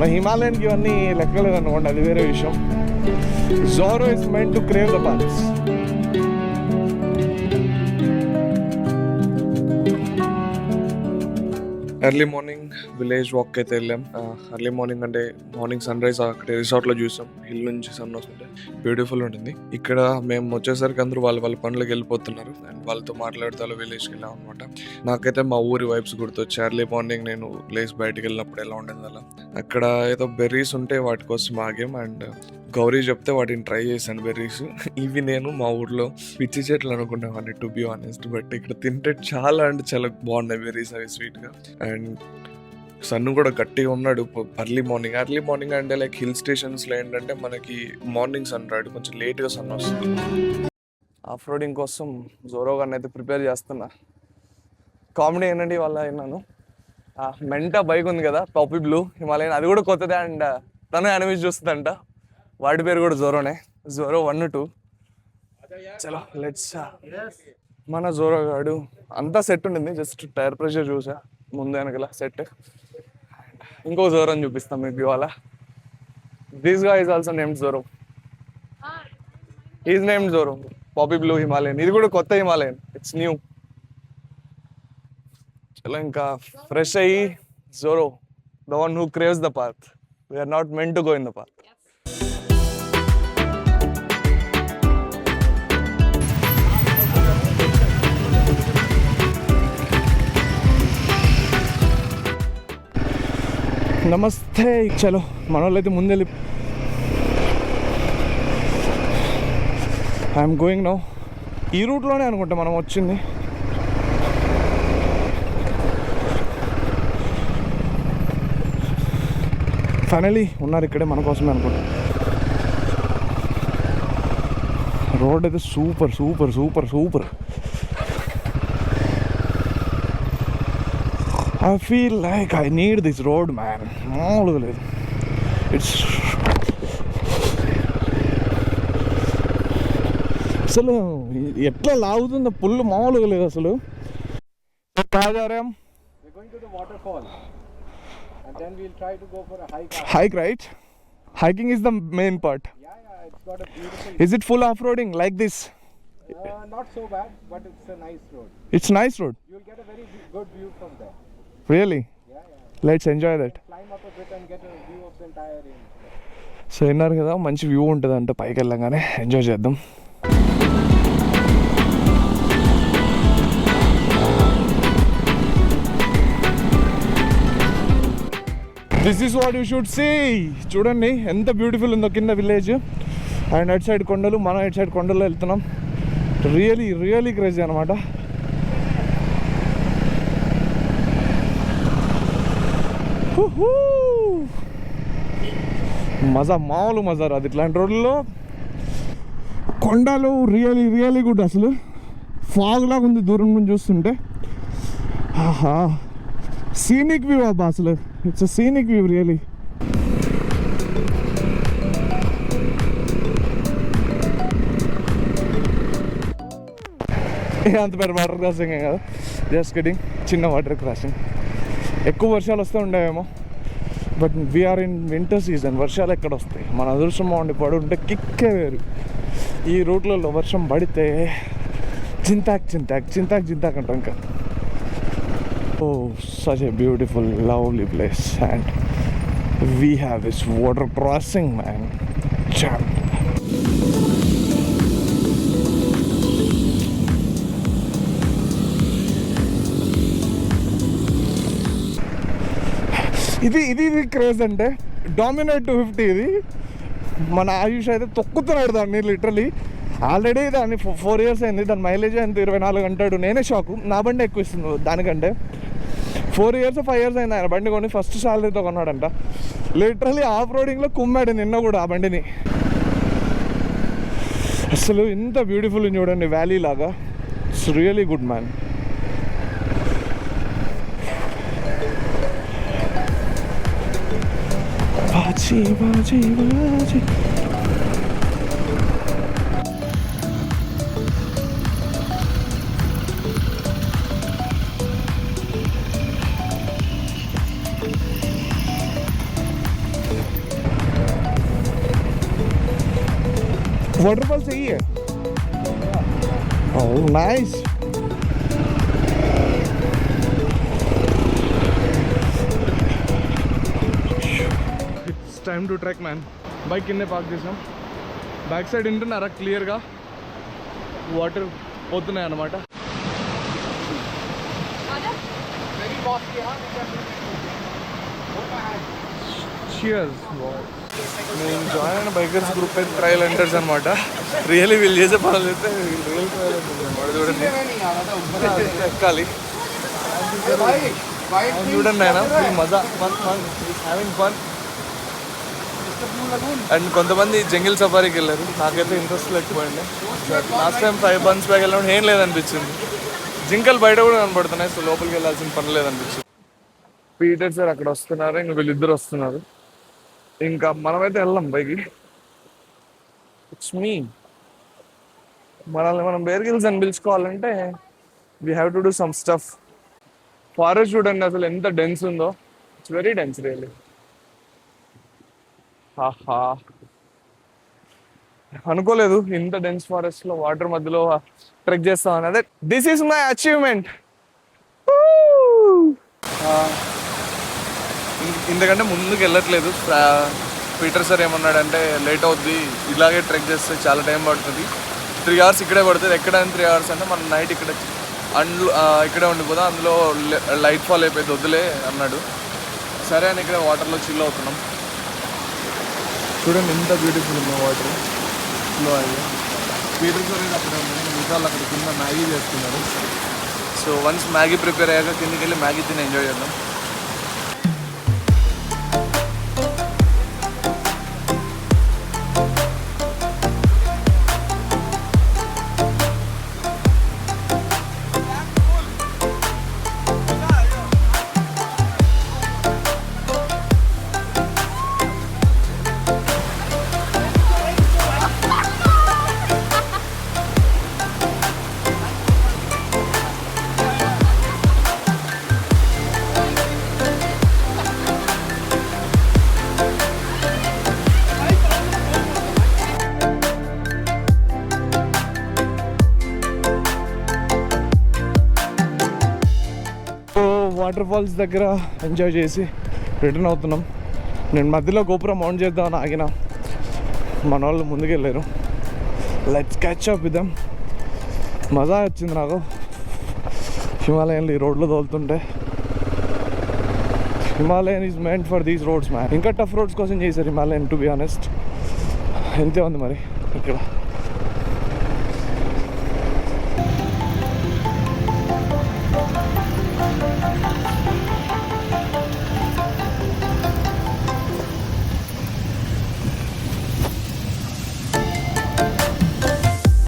మన హిమాలయన్కి ఇవన్నీ లెక్కలేదు అనుకోండి, అది వేరే విషయం. Zoro is meant to crave the paths. Early morning village walk అయితే వెళ్ళాం. ఎర్లీ మార్నింగ్ అంటే మార్నింగ్ సన్ రైజ్ అక్కడ రిసార్ట్లో చూసాం. హిల్ నుంచి సన్ వస్తుంటే బ్యూటిఫుల్ ఉంటుంది. ఇక్కడ మేము వచ్చేసరికి అందరూ వాళ్ళ పనులకు వెళ్ళిపోతున్నారు అండ్ వాళ్ళతో మాట్లాడుతూ అలా విలేజ్కి వెళ్ళాం అనమాట. నాకైతే మా ఊరి వైబ్స్ గుర్తొచ్చి ఎర్లీ మార్నింగ్ నేను లేచి బయటికి వెళ్ళినప్పుడు ఎలా ఉండేది అలా. అక్కడ ఏదో బెర్రీస్ ఉంటే వాటి కోసం ఆగాం అండ్ గౌరీ చెప్తే వాటిని ట్రై చేశాను బెర్రీస్. ఇవి నేను మా ఊర్లో పిచ్చి చెట్లు అనుకున్నాను టు బి ఆనెస్ట్, బట్ ఇక్కడ తింటే చాలా అంటే చాలా బాగున్నాయి బెర్రీస్, అవి స్వీట్గా. అండ్ సన్ కూడా గట్టిగా ఉన్నాడు ఎర్లీ మార్నింగ్ అంటే లైక్ హిల్ స్టేషన్స్లో ఏంటంటే మనకి మార్నింగ్ సన్ రాడు, కొంచెం లేట్గా సన్ వస్తుంది. ఆఫ్ రోడింగ్ కోసం జోరో గారిని అయితే ప్రిపేర్ చేస్తున్నా. కామెడీ ఏంటంటే వాళ్ళ అయినాను మెంటా బైక్ ఉంది కదా, పాపీ బ్లూ హిమాలయన్, అది కూడా కొత్తదే అండ్ తను యానిమేజ్ చూస్తుందంట. వాడి పేరు కూడా జోరోనే, జోరో 1, 2. చలో లెట్స్. మన జోరో గాడు అంతా సెట్ ఉండింది, జస్ట్ టైర్ ప్రెషర్ చూసా ముందు వెనకల సెట్. ఇంకో జోరో అని చూపిస్తాం మీకు ఇవాళ. దిస్ గా is also named Zoro. Is named Zoro, poppy blue Himalayan. ఇది కూడా కొత్త హిమాలయన్, ఇట్స్ న్యూ. చలో ఇంకా ఫ్రెష్ అయ్యి జోరో, the one who craves the path. We're not meant to go in the path. నమస్తే. చలో మన వాళ్ళు అయితే ముందెళ్ళి ఐఎమ్ గోయింగ్ నౌ. ఈ రూట్లోనే అనుకుంటా మనం వచ్చింది. ఫైనలీ ఉన్నారు ఇక్కడే మన కోసమే అనుకుంటా. రోడ్ అయితే super super super super. I feel like I need this road, man. మామూలుగా లేదు. ఇట్స్ అసలు ఎట్లా లాగుతుందో పుల్లు, మామూలుగా లేదు అసలు. Hike, right? Hiking is the main part. Yeah, it's got a beautiful. Is it full off-roading like this? Not so bad, but it's a nice road. It's nice road. You'll get a very good view from there. Really? Yeah. Let's enjoy that. Climb up a bit and get a view of the entire range. So విన్నారు కదా, మంచి view ఉంటుంది అంటే పైకి వెళ్ళంగానే. Enjoy చేద్దాం. This is what you should see. చూడండి ఎంత బ్యూటిఫుల్ ఉందో కింద విలేజ్ అండ్ అటు సైడ్ కొండలు, మనం ఇటు సైడ్ కొండల్లో వెళ్తున్నాం. రియలీ రియలీ క్రేజీ అనమాట. మజా, మామూలు మజా రాదు ఇట్లాంటి రోడ్లలో. కొండలు రియలీ రియలీ గుడ్. అసలు ఫాగ్ లాగా ఉంది దూరం నుంచి చూస్తుంటే. ఆహా, సీనిక్ వ్యూ అబ్బా, అసలు ఇట్స్ సీనిక్ వ్యూ రియలీ. అంత పెద్ద వాటర్ క్రాసింగ్ కదా, జస్ట్ కిడింగ్. చిన్న వాటర్ క్రాసింగ్. ఎక్కువ వర్షాలు వస్తూ ఉండేవేమో, but we're in winter season. వర్షాలు ఎక్కడ వస్తాయి? మన అదృష్టం బాగుండి పడి ఉంటే కిక్కే వేరు. ఈ రూట్లలో వర్షం పడితే చింతాక్ చింతాక్ చింతాక్ చింతాక్ అంటాం ఇంకా. Oh such a beautiful lovely place and we have this water crossing man. చామ్. ఇది ఇది ఇది క్రేజ్ అంటే డామినేట్ 250. ఇది మన ఆయుష్ అయితే తొక్కుతున్నాడు దాన్ని లిటరలీ. ఆల్రెడీ దాన్ని 4 years అయింది, దాని మైలేజ్ ఎంత 24 అంటాడు. నేనే షాకు, నా బండి ఎక్కువ ఇస్తుంది దానికంటే. 4 years 5 years అయింది ఆయన బండి కొని. ఫస్ట్ సాలరీతో కొన్నాడంట. లిటరలీ ఆఫ్ రోడింగ్లో కుమ్మాడు నిన్న కూడా ఆ బండిని. అసలు ఇంత బ్యూటిఫుల్ చూడండి వ్యాలీ లాగా. It's really good man. బాజీ బాజీ బాజీ. वाटरफॉल सही है oh nice it's time to track man bike किन्ने पार्क చేసాం బ్యాక్ సైడ్ వింటున్నారా క్లియర్గా వాటర్ పోతున్నాయి అన్నమాట Very bossy, huh? Hold my hand. Cheers. నేను జాయిన్ అయిన బైకర్స్ గ్రూప్ అయితే ట్రయల్ ఎంటర్స్ అనమాట రియల్లీ వీళ్ళు చేసే పనులు అయితే రియల్ ట్రయల్ ఎంటర్స్ అనమాట చూడండి ఎక్కాలి చూడండి ఆయన ఫుల్ మజా హ్యావింగ్ ఫన్ అండ్ కొంతమంది జంగిల్ సఫారీకి వెళ్ళారు నాకైతే ఇంట్రెస్ట్ లేకపోయింది లాస్ట్ టైం 5 months బ్యాక్ వెళ్ళినప్పుడు ఏం లేదనిపించింది జింకలు బయట కూడా కనపడుతున్నాయి సో లోపలికి వెళ్ళాల్సిన పని లేదనిపించింది పీటర్ సార్ అక్కడ వస్తున్నారు ఇంకా వీళ్ళిద్దరు వస్తున్నారు ఇంకా మనమైతే వెళ్ళాం పైకి ఇట్స్ మీ మనల్ని మనం బేర్ హిల్స్ అని పిలుచుకోవాలంటే we have to do some stuff forest చూడండి అసలు ఎంత డెన్స్ ఉందో ఇట్స్ వెరీ డెన్స్ రియల్లీ ఆహా అనుకోలేదు ఇంత డెన్స్ ఫారెస్ట్ లో వాటర్ మధ్యలో ట్రెక్ చేస్తామని అదే దిస్ ఈస్ మై అచీవ్మెంట్ ఇంతకంటే ముందుకు వెళ్ళట్లేదు పీటర్ సార్ ఏమన్నాడంటే లేట్ అవుద్ది ఇలాగే ట్రెక్ చేస్తే చాలా టైం పడుతుంది 3 hours ఇక్కడే పడుతుంది ఎక్కడైనా 3 hours అంటే మనం నైట్ ఇక్కడ ఇక్కడే ఉండిపోదాం అందులో లైట్ ఫాల్ అయిపోయింది వద్దులే అన్నాడు సరే అని ఇక్కడ వాటర్లో చిల్ అవుతున్నాం చూడండి ఎంత బ్యూటిఫుల్ ఉందో వాటర్ ఫ్లో అయ్యి పీటర్ సార్ అక్కడ మిగతా అక్కడ కింద మ్యాగీ చేస్తున్నారు సో వన్స్ మ్యాగీ ప్రిపేర్ అయ్యాక కిందకి వెళ్ళి మ్యాగీ తిని ఎంజాయ్ చేద్దాం వాటర్ ఫాల్స్ దగ్గర ఎంజాయ్ చేసి రిటర్న్ అవుతున్నాం నేను మధ్యలో గోపురం మౌంట్ చేద్దామని ఆగిన మన వాళ్ళు ముందుకెళ్ళారు let's catch up with them మజా వచ్చింది నాకు హిమాలయన్లు ఈ రోడ్లో తోలుతుంటే Himalayan is meant for these roads man ఇంకా టఫ్ రోడ్స్ కోసం చేశారు హిమాలయన్ టు బి ఆనెస్ట్ ఎంతే ఉంది మరి ఇక్కడ